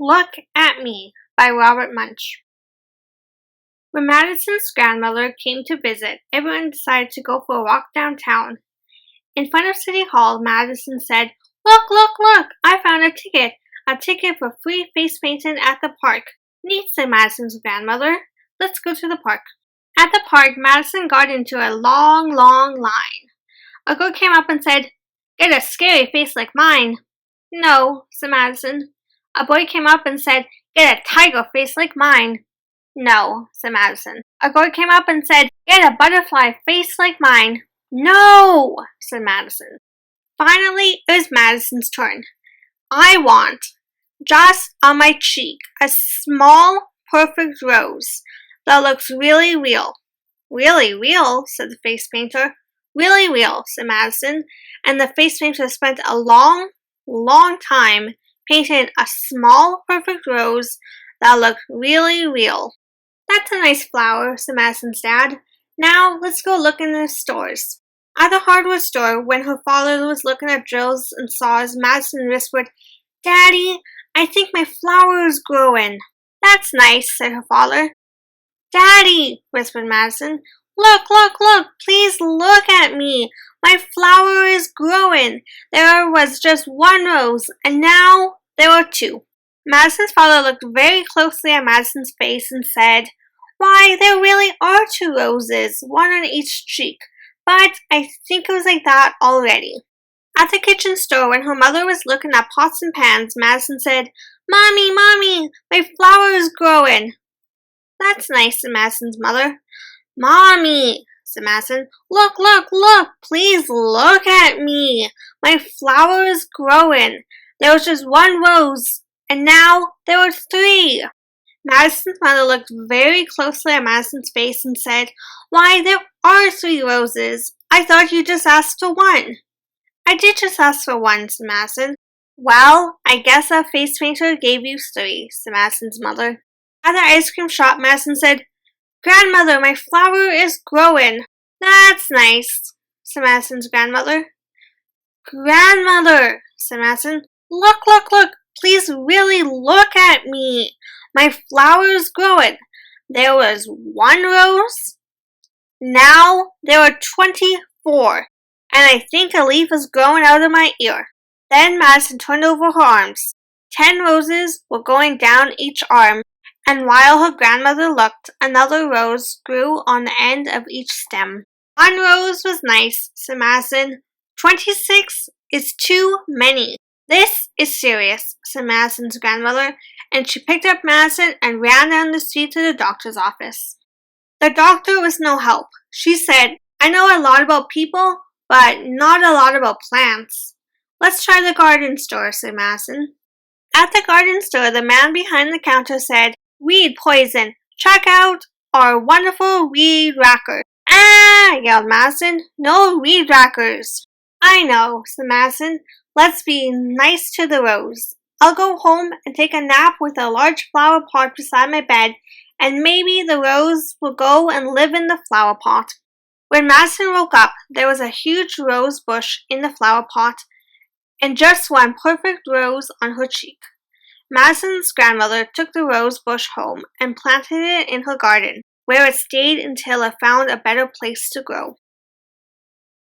Look at Me by Robert Munsch. When Madison's grandmother came to visit, everyone decided to go for a walk downtown. In front of City Hall, Madison said, "Look, look, look! I found a ticket! A ticket for free face painting at the park." "Neat," said Madison's grandmother. "Let's go to the park." At the park, Madison got into a long, long line. A girl came up and said, "Get a scary face like mine." "No," said Madison. A boy came up and said, "Get a tiger face like mine." "No," said Madison. A girl came up and said, "Get a butterfly face like mine." "No," said Madison. Finally, it was Madison's turn. "I want, just on my cheek, a small, perfect rose that looks really real." "Really real," said the face painter. "Really real," said Madison, and the face painter spent a long, long time painting a small, perfect rose that looked really real. "That's a nice flower," said Madison's dad. "Now let's go look in the stores." At the hardware store, when her father was looking at drills and saws, Madison whispered, "Daddy, I think my flower is growing." "That's nice," said her father. "Daddy," whispered Madison, "look, look, look, please look at me. My flower is growing. There was just one rose, and now there are two." Madison's father looked very closely at Madison's face and said, "Why, there really are two roses, one on each cheek. But I think it was like that already." At the kitchen store, when her mother was looking at pots and pans, Madison said, "Mommy, Mommy, my flower is growing." "That's nice," said Madison's mother. "Mommy," said Madison, "look, look, look, please look at me. My flower is growing. There was just one rose, and now there are three." Madison's mother looked very closely at Madison's face and said, "Why, there are three roses. I thought you just asked for one." "I did just ask for one," said Madison. "Well, I guess that face painter gave you three," said Madison's mother. At the ice cream shop, Madison said, "Grandmother, my flower is growing." "That's nice," said Madison's grandmother. "Grandmother," said Madison, "look, look, look, please really look at me. My flower is growing. There was one rose. Now there are 24, and I think a leaf is growing out of my ear." Then Madison turned over her arms. 10 roses were going down each arm, and while her grandmother looked, another rose grew on the end of each stem. "One rose was nice," said Madison. 26 is too many. "This is serious," said Madison's grandmother, and she picked up Madison and ran down the street to the doctor's office. The doctor was no help. She said, "I know a lot about people, but not a lot about plants." "Let's try the garden store," said Madison. At the garden store, the man behind the counter said, "Weed poison. Check out our wonderful weed whacker." "Ah!" yelled Madison. "No weed whackers." "I know," said Madison. "Let's be nice to the rose. I'll go home and take a nap with a large flower pot beside my bed, and maybe the rose will go and live in the flower pot." When Madison woke up, there was a huge rose bush in the flower pot, and just one perfect rose on her cheek. Madison's grandmother took the rose bush home and planted it in her garden, where it stayed until it found a better place to grow.